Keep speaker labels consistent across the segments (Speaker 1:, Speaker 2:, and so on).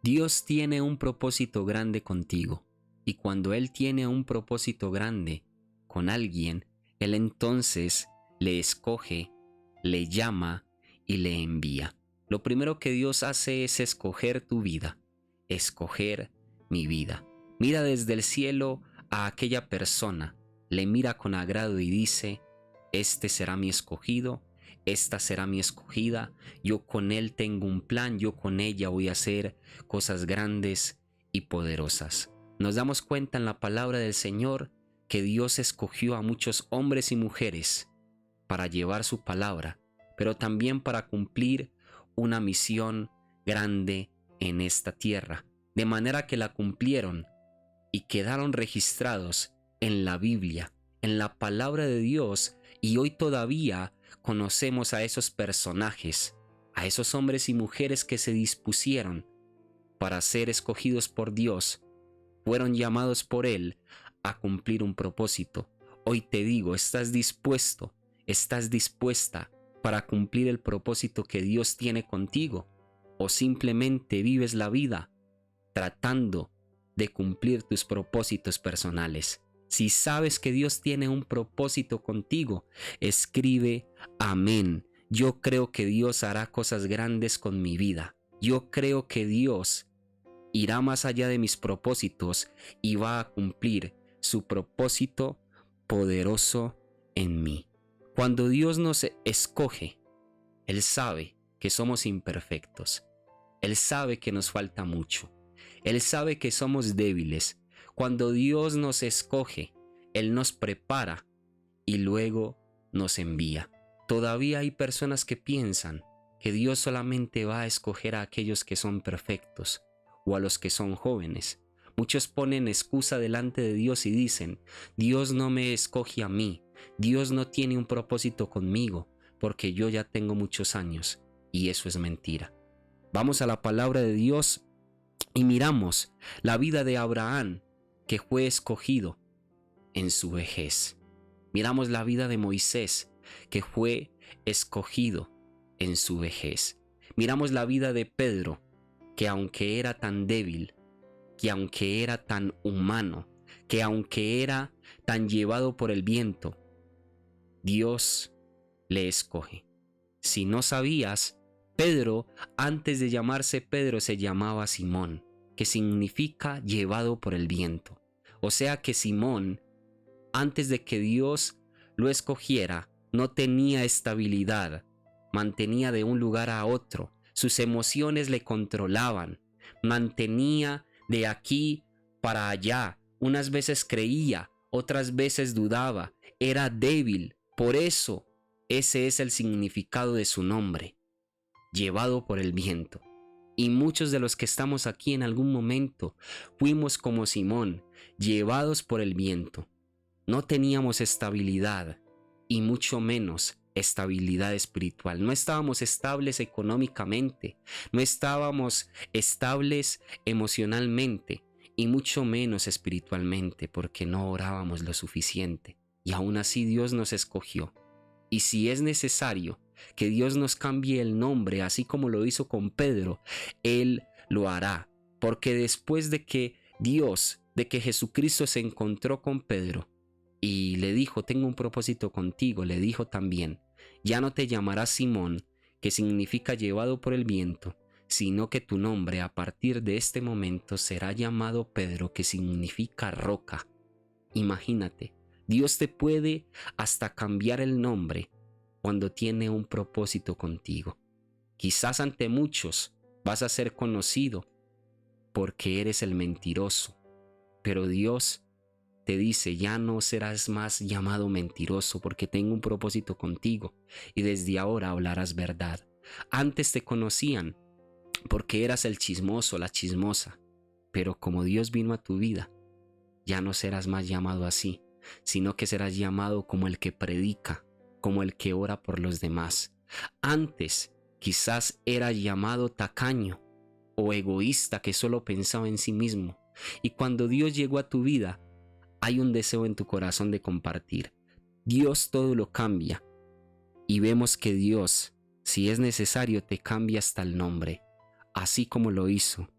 Speaker 1: Dios tiene un propósito grande contigo, y cuando Él tiene un propósito grande con alguien, Él entonces le escoge, le llama y le envía. Lo primero que Dios hace es escoger tu vida, escoger mi vida. Mira desde el cielo a aquella persona, le mira con agrado y dice: este será mi escogido, esta será mi escogida, yo con él tengo un plan, yo con ella voy a hacer cosas grandes y poderosas. Nos damos cuenta en la palabra del Señor que Dios escogió a muchos hombres y mujeres para llevar su palabra, pero también para cumplir una misión grande en esta tierra, de manera que la cumplieron y quedaron registrados en la Biblia, en la palabra de Dios, y hoy todavía conocemos a esos personajes, a esos hombres y mujeres que se dispusieron para ser escogidos por Dios, fueron llamados por Él a cumplir un propósito. Hoy te digo, ¿estás dispuesto? ¿Estás dispuesta para cumplir el propósito que Dios tiene contigo? ¿O simplemente vives la vida tratando de cumplir tus propósitos personales? Si sabes que Dios tiene un propósito contigo, escribe amén. Yo creo que Dios hará cosas grandes con mi vida. Yo creo que Dios irá más allá de mis propósitos y va a cumplir su propósito poderoso en mí. Cuando Dios nos escoge, Él sabe que somos imperfectos. Él sabe que nos falta mucho. Él sabe que somos débiles. Cuando Dios nos escoge, Él nos prepara y luego nos envía. Todavía hay personas que piensan que Dios solamente va a escoger a aquellos que son perfectos o a los que son jóvenes. Muchos ponen excusa delante de Dios y dicen: Dios no me escoge a mí, Dios no tiene un propósito conmigo porque yo ya tengo muchos años. Y eso es mentira. Vamos a la palabra de Dios y miramos la vida de Abraham, que fue escogido en su vejez. Miramos la vida de Moisés, que fue escogido en su vejez. Miramos la vida de Pedro, que aunque era tan débil, que aunque era tan humano, que aunque era tan llevado por el viento, Dios le escoge. Si no sabías, Pedro, antes de llamarse Pedro, se llamaba Simón, que significa llevado por el viento. O sea que Simón, antes de que Dios lo escogiera, no tenía estabilidad, mantenía de un lugar a otro, sus emociones le controlaban, mantenía de aquí para allá, unas veces creía, otras veces dudaba, era débil. Por eso, ese es el significado de su nombre, llevado por el viento. Y muchos de los que estamos aquí en algún momento fuimos como Simón, llevados por el viento. No teníamos estabilidad y mucho menos estabilidad espiritual. No estábamos estables económicamente, no estábamos estables emocionalmente y mucho menos espiritualmente, porque no orábamos lo suficiente. Y aún así Dios nos escogió. Y si es necesario que Dios nos cambie el nombre, así como lo hizo con Pedro, Él lo hará. Porque después de que Jesucristo se encontró con Pedro y le dijo: tengo un propósito contigo, le dijo también: ya no te llamarás Simón, que significa llevado por el viento, sino que tu nombre a partir de este momento será llamado Pedro, que significa roca. Imagínate, Dios te puede hasta cambiar el nombre cuando tiene un propósito contigo. Quizás ante muchos vas a ser conocido porque eres el mentiroso, pero Dios te dice: ya no serás más llamado mentiroso porque tengo un propósito contigo y desde ahora hablarás verdad. Antes te conocían porque eras el chismoso, la chismosa, pero como Dios vino a tu vida, ya no serás más llamado así, sino que serás llamado como el que predica, como el que ora por los demás. Antes quizás eras llamado tacaño o egoísta, que solo pensaba en sí mismo, y cuando Dios llegó a tu vida, hay un deseo en tu corazón de compartir. Dios todo lo cambia y vemos que Dios, si es necesario, te cambia hasta el nombre, así como lo hizo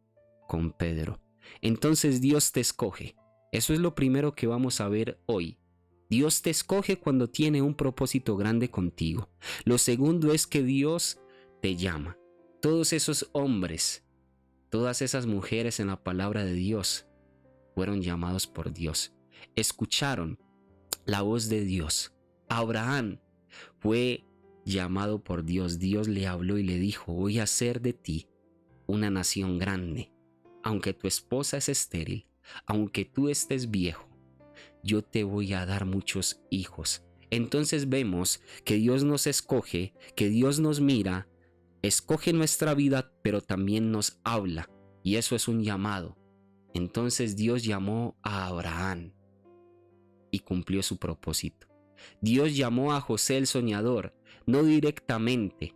Speaker 1: con Pedro. Entonces Dios te escoge. Eso es lo primero que vamos a ver hoy. Dios te escoge cuando tiene un propósito grande contigo. Lo segundo es que Dios te llama. Todos esos hombres, todas esas mujeres en la palabra de Dios fueron llamados por Dios. Escucharon la voz de Dios. Abraham fue llamado por Dios. Dios le habló y le dijo: voy a hacer de ti una nación grande. Aunque tu esposa es estéril, aunque tú estés viejo, yo te voy a dar muchos hijos. Entonces vemos que Dios nos escoge, que Dios nos mira, escoge nuestra vida, pero también nos habla. Y eso es un llamado. Entonces Dios llamó a Abraham y cumplió su propósito. Dios llamó a José el soñador, no directamente.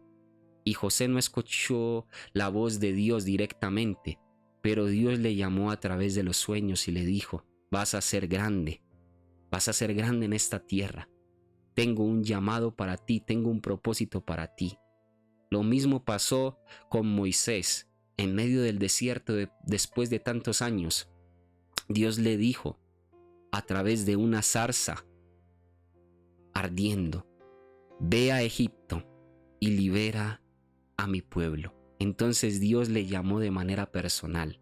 Speaker 1: Y José no escuchó la voz de Dios directamente, pero Dios le llamó a través de los sueños y le dijo: vas a ser grande en esta tierra. Tengo un llamado para ti, tengo un propósito para ti. Lo mismo pasó con Moisés en medio del desierto después de tantos años. Dios le dijo a través de una zarza ardiendo: ve a Egipto y libera a mi pueblo. Entonces Dios le llamó de manera personal.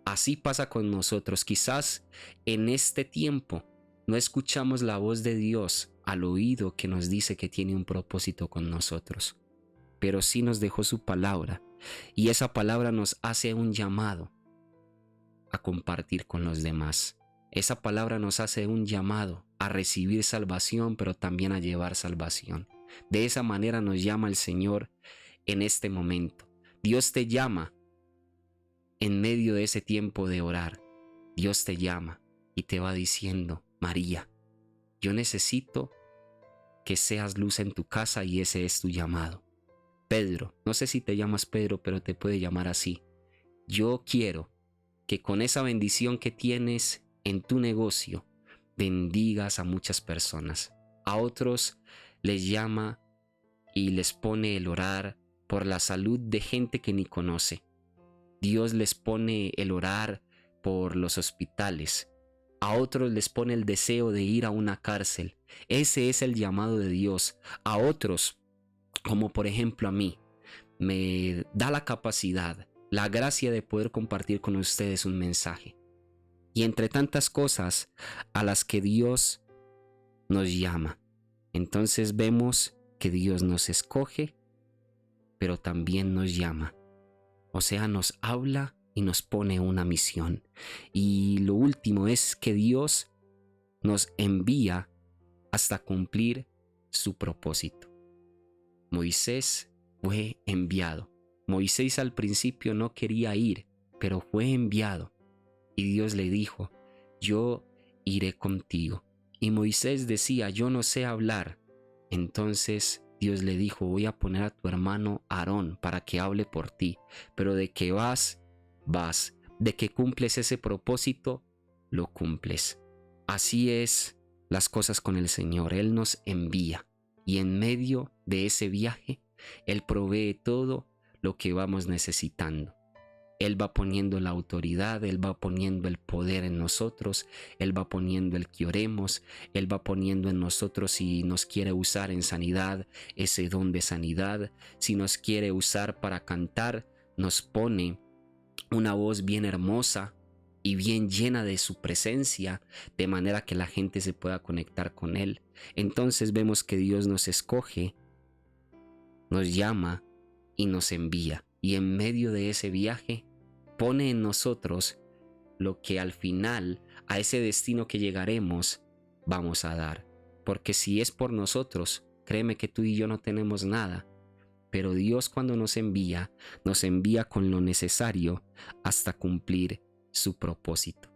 Speaker 1: Así pasa con nosotros. Quizás en este tiempo no escuchamos la voz de Dios al oído que nos dice que tiene un propósito con nosotros, pero sí nos dejó su palabra, y esa palabra nos hace un llamado a compartir con los demás. Esa palabra nos hace un llamado a recibir salvación, pero también a llevar salvación. De esa manera nos llama el Señor en este momento. Dios te llama en medio de ese tiempo de orar. Dios te llama y te va diciendo: María, yo necesito que seas luz en tu casa, y ese es tu llamado. Pedro, no sé si te llamas Pedro, pero te puede llamar así. Yo quiero que con esa bendición que tienes en tu negocio, bendigas a muchas personas. A otros les llama y les pone el orar por la salud de gente que ni conoce. Dios les pone el orar por los hospitales. A otros les pone el deseo de ir a una cárcel. Ese es el llamado de Dios. A otros, como por ejemplo a mí, me da la capacidad, la gracia de poder compartir con ustedes un mensaje. Y entre tantas cosas a las que Dios nos llama, entonces vemos que Dios nos escoge, pero también nos llama. O sea, nos habla y nos pone una misión. Y lo último es que Dios nos envía hasta cumplir su propósito. Moisés fue enviado. Moisés al principio no quería ir, pero fue enviado. Y Dios le dijo: yo iré contigo. Y Moisés decía: yo no sé hablar. Entonces Dios le dijo: voy a poner a tu hermano Aarón para que hable por ti. Pero de que vas, vas. De que cumples ese propósito, lo cumples. Así es las cosas con el Señor. Él nos envía. Y en medio de ese viaje, Él provee todo lo que vamos necesitando. Él va poniendo la autoridad, Él va poniendo el poder en nosotros, Él va poniendo el que oremos, Él va poniendo en nosotros, si nos quiere usar en sanidad, ese don de sanidad. Si nos quiere usar para cantar, nos pone una voz bien hermosa y bien llena de su presencia, de manera que la gente se pueda conectar con Él. Entonces vemos que Dios nos escoge, nos llama y nos envía. Y en medio de ese viaje, pone en nosotros lo que al final, a ese destino que llegaremos, vamos a dar. Porque si es por nosotros, créeme que tú y yo no tenemos nada. Pero Dios, cuando nos envía con lo necesario hasta cumplir su propósito.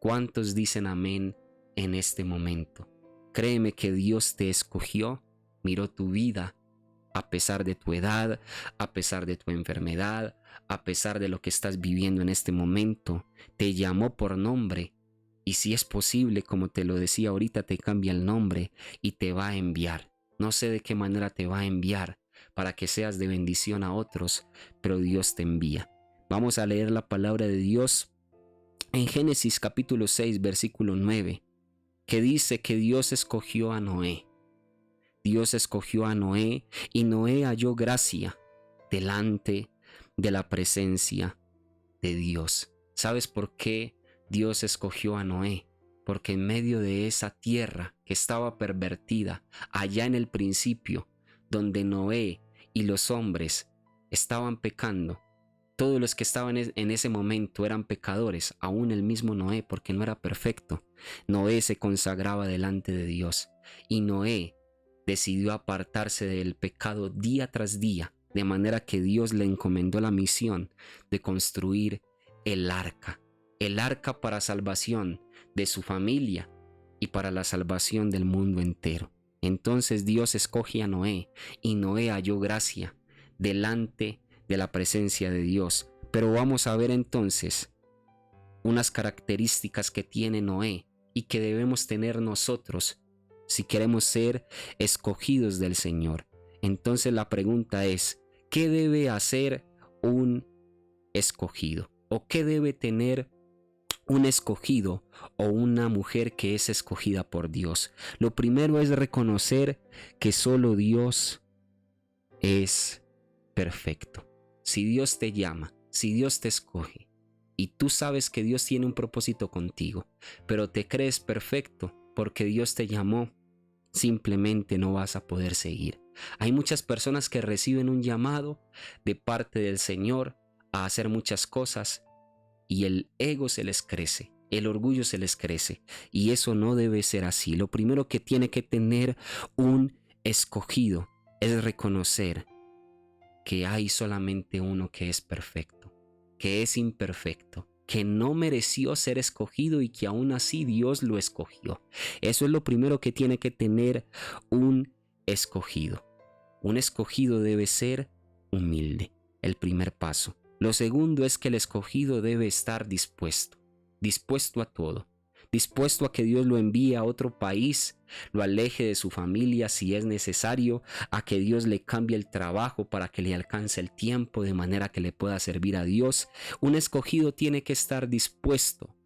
Speaker 1: ¿Cuántos dicen amén en este momento? Créeme que Dios te escogió, miró tu vida, a pesar de tu edad, a pesar de tu enfermedad, a pesar de lo que estás viviendo en este momento, te llamó por nombre, y si es posible, como te lo decía ahorita, te cambia el nombre y te va a enviar. No sé de qué manera te va a enviar para que seas de bendición a otros, pero Dios te envía. Vamos a leer la palabra de Dios en Génesis capítulo 6, versículo 9, que dice que Dios escogió a Noé. Dios escogió a Noé y Noé halló gracia delante de la presencia de Dios. ¿Sabes por qué Dios escogió a Noé? Porque en medio de esa tierra que estaba pervertida, allá en el principio, donde Noé y los hombres estaban pecando, todos los que estaban en ese momento eran pecadores, aún el mismo Noé, porque no era perfecto. Noé se consagraba delante de Dios y Noé decidió apartarse del pecado día tras día, de manera que Dios le encomendó la misión de construir el arca para salvación de su familia y para la salvación del mundo entero. Entonces Dios escoge a Noé y Noé halló gracia delante de la presencia de Dios. Pero vamos a ver entonces unas características que tiene Noé y que debemos tener nosotros si queremos ser escogidos del Señor. Entonces la pregunta es, ¿qué debe hacer un escogido? ¿O qué debe tener un escogido o una mujer que es escogida por Dios? Lo primero es reconocer que solo Dios es perfecto. Si Dios te llama, si Dios te escoge y tú sabes que Dios tiene un propósito contigo, pero te crees perfecto porque Dios te llamó, simplemente no vas a poder seguir. Hay muchas personas que reciben un llamado de parte del Señor a hacer muchas cosas y el ego se les crece, el orgullo se les crece, y eso no debe ser así. Lo primero que tiene que tener un escogido es reconocer que hay solamente uno que es perfecto, que es imperfecto, que no mereció ser escogido y que aún así Dios lo escogió. Eso es lo primero que tiene que tener un escogido. Un escogido debe ser humilde, el primer paso. Lo segundo es que el escogido debe estar dispuesto a todo. Dispuesto a que Dios lo envíe a otro país, lo aleje de su familia si es necesario, a que Dios le cambie el trabajo para que le alcance el tiempo de manera que le pueda servir a Dios. Un escogido tiene que estar dispuesto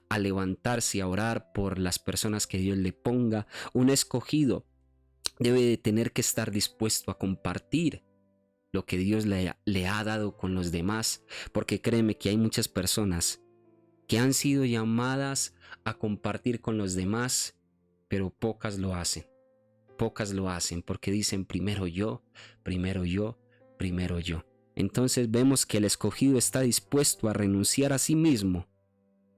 Speaker 1: a levantarse y a orar por las personas que Dios le ponga. Un escogido debe de tener que estar dispuesto a compartir lo que Dios le ha dado con los demás, porque créeme que hay muchas personas que han sido llamadas a compartir con los demás, pero pocas lo hacen porque dicen primero yo, primero yo, primero yo. Entonces vemos que el escogido está dispuesto a renunciar a sí mismo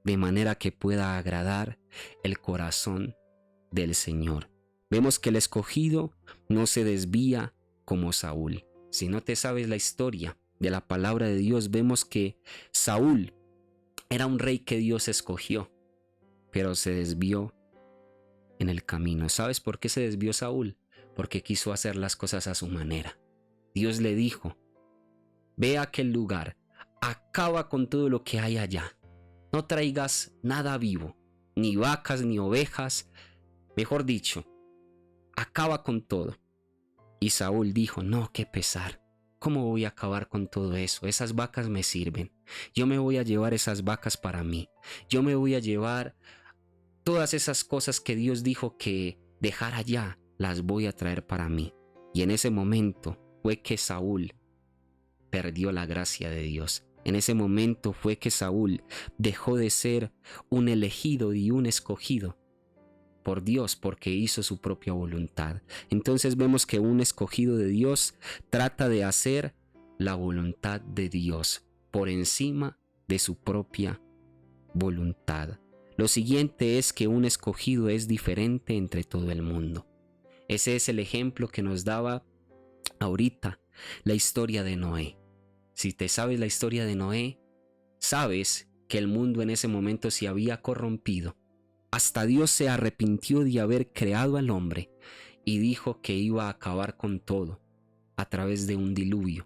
Speaker 1: de manera que pueda agradar el corazón del Señor. Vemos que el escogido no se desvía como Saúl. Si no te sabes la historia de la palabra de Dios, vemos que Saúl era un rey que Dios escogió, pero se desvió en el camino. ¿Sabes por qué se desvió Saúl? Porque quiso hacer las cosas a su manera. Dios le dijo, ve a aquel lugar, acaba con todo lo que hay allá. No traigas nada vivo, ni vacas, ni ovejas, mejor dicho, acaba con todo. Y Saúl dijo, no, qué pesar. ¿Cómo voy a acabar con todo eso? Esas vacas me sirven. Yo me voy a llevar esas vacas para mí. Yo me voy a llevar todas esas cosas que Dios dijo que dejar allá, las voy a traer para mí. Y en ese momento fue que Saúl perdió la gracia de Dios. En ese momento fue que Saúl dejó de ser un elegido y un escogido por Dios porque hizo su propia voluntad. Entonces vemos que un escogido de Dios trata de hacer la voluntad de Dios por encima de su propia voluntad. Lo siguiente es que un escogido es diferente entre todo el mundo. Ese es el ejemplo que nos daba ahorita la historia de Noé. Si te sabes la historia de Noé, sabes que el mundo en ese momento se había corrompido. Hasta Dios se arrepintió de haber creado al hombre y dijo que iba a acabar con todo a través de un diluvio,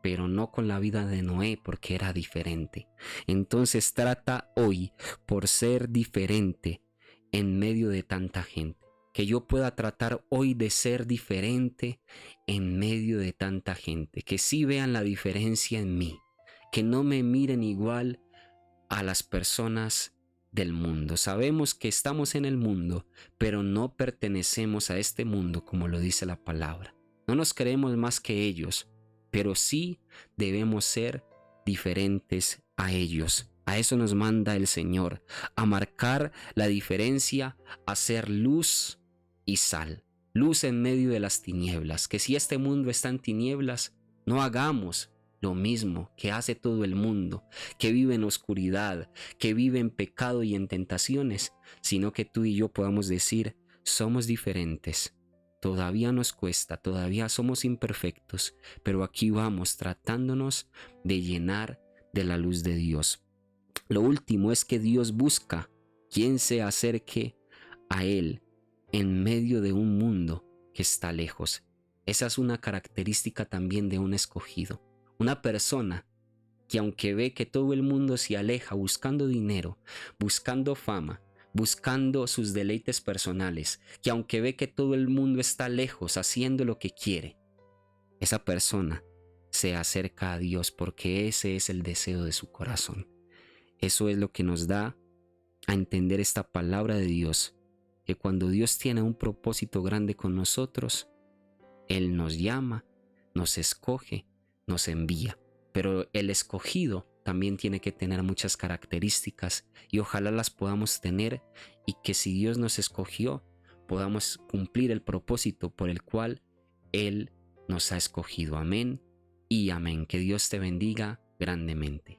Speaker 1: pero no con la vida de Noé porque era diferente. Entonces trata hoy por ser diferente en medio de tanta gente. Que yo pueda tratar hoy de ser diferente en medio de tanta gente. Que sí vean la diferencia en mí. que no me miren igual a las personas del mundo. Sabemos que estamos en el mundo, pero no pertenecemos a este mundo, como lo dice la palabra. No nos creemos más que ellos, pero sí debemos ser diferentes a ellos. A eso nos manda el Señor, a marcar la diferencia, a ser luz y sal. Luz en medio de las tinieblas, que si este mundo está en tinieblas, no hagamos lo mismo que hace todo el mundo, que vive en oscuridad, que vive en pecado y en tentaciones, sino que tú y yo podamos decir, somos diferentes. Todavía nos cuesta, todavía somos imperfectos, pero aquí vamos tratándonos de llenar de la luz de Dios. Lo último es que Dios busca quien se acerque a Él en medio de un mundo que está lejos. Esa es una característica también de un escogido. Una persona que aunque ve que todo el mundo se aleja buscando dinero, buscando fama, buscando sus deleites personales, que aunque ve que todo el mundo está lejos haciendo lo que quiere, esa persona se acerca a Dios porque ese es el deseo de su corazón. Eso es lo que nos da a entender esta palabra de Dios, que cuando Dios tiene un propósito grande con nosotros, Él nos llama, nos escoge, nos envía. Pero el escogido también tiene que tener muchas características y ojalá las podamos tener, y que si Dios nos escogió, podamos cumplir el propósito por el cual Él nos ha escogido. Amén y amén. Que Dios te bendiga grandemente.